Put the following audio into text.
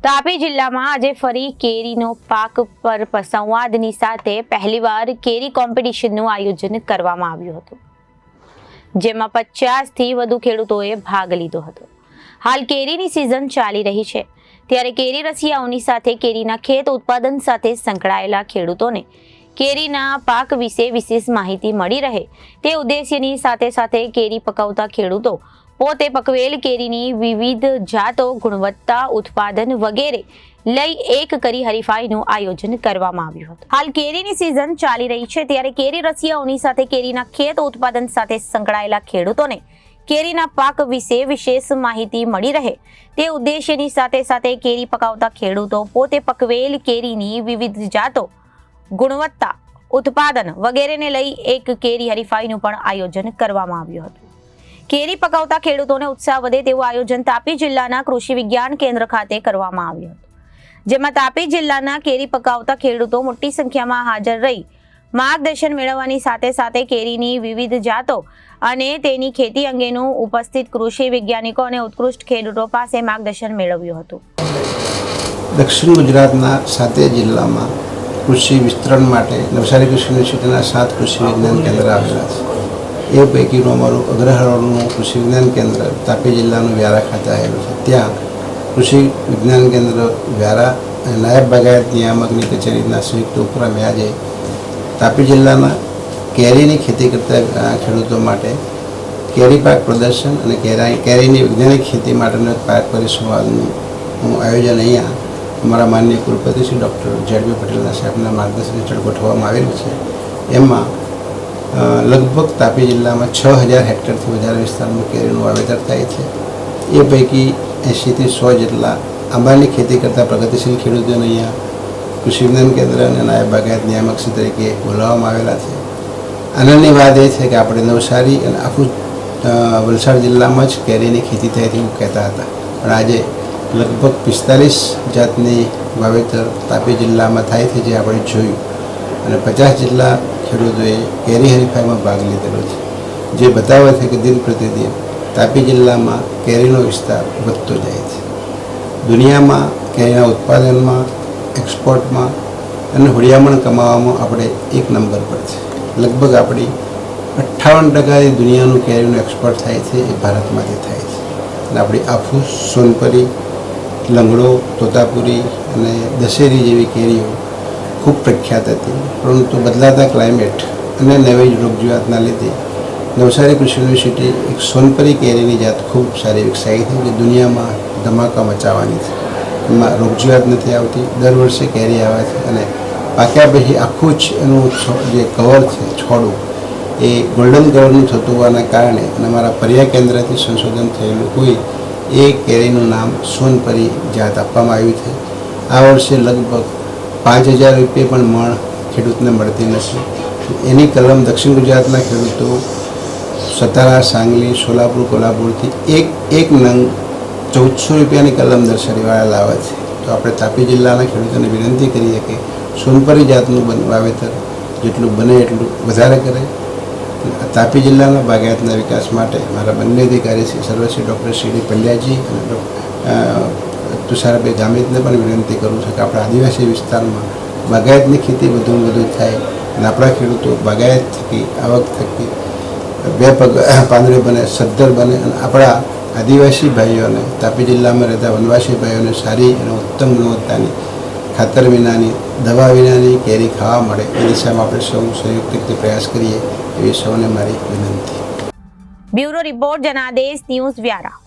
તાપી જિલ્લામાં આજે ફરી કેરીનો પાક પર સંવાદની સાથે પહેલીવાર કેરી કોમ્પિટિશનનું આયોજન કરવામાં આવ્યું હતું, જેમાં 50થી વધુ ખેડૂતોએ ભાગ લીધો હતો। હાલ કેરીની સિઝન ચાલી રહી છે, ત્યારે કેરી રસિયાઓની સાથે કેરીના ખેત ઉત્પાદન સાથે સંકળાયેલા ખેડૂતોને કેરીના પાક વિશે વિશેષ માહિતી મળી રહે તે ઉદ્દેશ્યની સાથે કેરી પકવતા ખેડૂતો પોતે પકવેલ કેરીની વિવિધ જાતો, ગુણવત્તા, ઉત્પાદન વગેરે લઈ એક કરી હરીફાઈનું આયોજન કરવામાં આવ્યું હતું। હાલ કેરીની સિઝન ચાલી રહી છે, ત્યારે કેરી રસિયાઓની સાથે કેરીના ખેત ઉત્પાદન સાથે સંકળાયેલા ખેડૂતોને કેરીના પાક વિશે વિશેષ માહિતી મળી રહે તે ઉદ્દેશ્યની સાથે કેરી પકાવતા ખેડૂતો પોતે પકવેલ કેરીની વિવિધ જાતો, ગુણવત્તા, ઉત્પાદન વગેરેને લઈ એક કેરી હરીફાઈનું પણ આયોજન કરવામાં આવ્યું હતું। કેરી પકાવતા ખેડૂતોને ઉત્સાહ વધે તેવું આયોજન તાપી જિલ્લાના કૃષિ વિજ્ઞાન કેન્દ્ર ખાતે કરવામાં આવ્યું હતું, જેમાં તાપી જિલ્લાના કેરી પકાવતા ખેડૂતો મોટી સંખ્યામાં હાજર રહી માર્ગદર્શન મેળવવાની સાથે કેરીની વિવિધ જાતો અને તેની ખેતી અંગેનું ઉપસ્થિત કૃષિ વૈજ્ઞાનિકો અને ઉત્કૃષ્ટ ખેડૂતો પાસે માર્ગદર્શન મેળવ્યું હતું। દક્ષિણ ગુજરાતના 7 જિલ્લામાં કૃષિ વિસ્તરણ માટે નવસારી કૃષિ યુનિવર્સિટીના 7 કૃષિ વિજ્ઞાન કેન્દ્ર આવેલા છે। એ પૈકીનું અમારું અગ્રહારનું કૃષિ વિજ્ઞાન કેન્દ્ર તાપી જિલ્લાનું વ્યારા ખાતે આવેલું છે। ત્યાં કૃષિ વિજ્ઞાન કેન્દ્ર વ્યારા અને નાયબ બાગાયત નિયામકની કચેરીના સંયુક્ત ઉપક્રમે આજે તાપી જિલ્લાના કેરીની ખેતી કરતા ખેડૂતો માટે કેરી પાક પ્રદર્શન અને કેરીની વૈજ્ઞાનિક ખેતી માટેનો પાક પરિસંવાદનું આયોજન અહીંયા અમારા માનનીય કુલપતિ શ્રી ડૉક્ટર જેડબી પટેલના સાહેબના માર્ગદર્શન હેઠળ ગોઠવવામાં આવેલું છે। એમાં લગભગ તાપી જિલ્લામાં 6000 હેક્ટરથી વધારે વિસ્તારમાં કેરીનું વાવેતર થાય છે। એ પૈકી 80થી 100 જેટલા આંબાની ખેતી કરતા પ્રગતિશીલ ખેડૂતોને અહીંયા કૃષિ વિજ્ઞાન કેન્દ્ર અને નાયબ બાગાયત નિયામક શ્રી તરીકે બોલાવવામાં આવેલા છે। આનંદની વાત એ છે કે આપણે નવસારી અને આખું વલસાડ જિલ્લામાં જ કેરીની ખેતી થાય તેવું કહેતા હતા, પણ આજે લગભગ 45 જાતની વાવેતર તાપી જિલ્લામાં થાય છે, જે આપણે જોયું, અને 50 જેટલા ખેડૂતોએ કેરી હરીફાઈમાં ભાગ લીધેલો છે, જે બતાવે છે કે દિન પ્રતિદિન તાપી જિલ્લામાં કેરીનો વિસ્તાર વધતો જાય છે। દુનિયામાં કેરીના ઉત્પાદનમાં, એક્સપોર્ટમાં અને હુડિયામણ કમાવામાં આપણે 1 નંબર પર છે। લગભગ આપણી 58% દુનિયાનું કેરીનું એક્સપોર્ટ થાય છે એ ભારતમાંથી થાય છે, અને આપણી આફૂસ, સોનપરી, લંગડો, તોતાપુરી અને દશેરી જેવી કેરીઓ ખૂબ પ્રખ્યાત હતી, પરંતુ બદલાતા ક્લાઇમેટ અને નવી રોગજીવાતના લીધે નવસારી કૃષિ યુનિવર્સિટી એક સોનપરી કેરીની જાત ખૂબ સારી વિકસાઈ છે, જે દુનિયામાં ધમાકા મચાવવાની છે। એમાં રોગજીવાત નથી આવતી, દર વર્ષે કેરી આવે છે, અને પાક્યા પછી આખું જ એનું જે કવર છે, છોડું, એ ગોલ્ડન કલરનું થતું હોવાના કારણે અને અમારા પર્યા કેન્દ્રથી સંશોધન થયેલું હોય એ કેરીનું નામ સોનપરી જાત આપવામાં આવ્યું છે। આ વર્ષે લગભગ 5000 રૂપિયા પણ મણ ખેડૂતને મળતી નથી। એની કલમ દક્ષિણ ગુજરાતના ખેડૂતો સતારા, સાંગલી, સોલાપુર, કોલ્હાપુરથી એક નંગ 1400 રૂપિયાની કલમ નર્સરીવાળા લાવે છે। તો આપણે તાપી જિલ્લાના ખેડૂતોને વિનંતી કરીએ કે સોનપરી જાતનું વાવેતર જેટલું બને એટલું વધારે કરે। તાપી જિલ્લાના બાગાયતના વિકાસ માટે મારા બંને અધિકારી શ્રી સર્વશ્રી ડૉક્ટર શ્રી પંડ્યાજી અને તુષારભાઈ ગામિતને પણ વિનંતી કરું છું કે આપણા આદિવાસી વિસ્તારમાં બાગાયતની ખેતી વધુને વધુ થાય અને આપણા ખેડૂતો બાગાયત થકી, આવક થકી 2 પગ પાંદડે બને, સદ્ધર બને, અને આપણા આદિવાસી ભાઈઓને, તાપી જિલ્લામાં રહેતા વનવાસી ભાઈઓને સારી અને ઉત્તમ ગુણવત્તાની, ખાતર વિનાની, દવા વિનાની કેરી ખાવા મળે એ દિશામાં આપણે સૌ સંયુક્ત રીતે પ્રયાસ કરીએ એવી સૌને મારી વિનંતી। Bureau report, Janadesh news, Vyara.